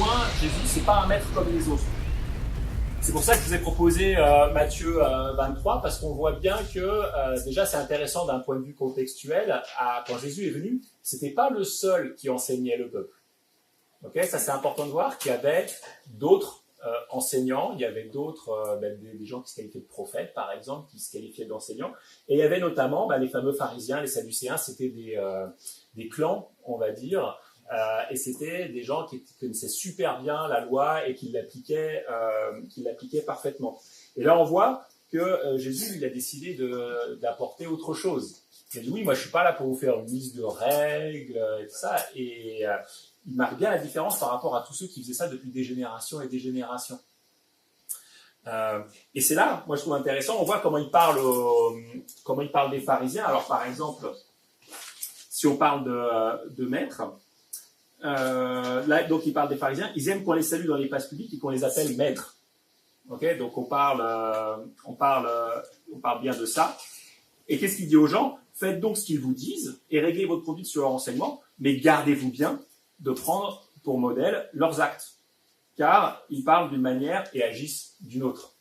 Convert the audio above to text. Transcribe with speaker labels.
Speaker 1: point, Jésus, c'est pas un maître comme les autres. C'est pour ça que je vous ai proposé Matthieu 23, parce qu'on voit bien que déjà c'est intéressant d'un point de vue contextuel. Quand Jésus est venu, c'était pas le seul qui enseignait le peuple. Okay, ça c'est important de voir qu'il y avait d'autres enseignants, il y avait d'autres, des gens qui se qualifiaient de prophètes par exemple, qui se qualifiaient d'enseignants, et il y avait notamment les fameux pharisiens, les sadducéens, c'était des clans, on va dire, et c'était des gens qui connaissaient super bien la loi et qui l'appliquaient parfaitement. Et là on voit que Jésus il a décidé d'apporter autre chose. Il a dit oui, moi je suis pas là pour vous faire une liste de règles et tout ça, et il marque bien la différence par rapport à tous ceux qui faisaient ça depuis des générations et des générations. Et c'est là, moi je trouve intéressant, on voit comment il parle des pharisiens. Alors par exemple, si on parle de maîtres, là donc il parle des pharisiens, ils aiment qu'on les salue dans les places publiques et qu'on les appelle maîtres. Okay, donc on parle bien de ça. Et qu'est-ce qu'il dit aux gens? Faites donc ce qu'ils vous disent et réglez votre conduite sur leur enseignement, mais gardez-vous bien de prendre pour modèle leurs actes, car ils parlent d'une manière et agissent d'une autre.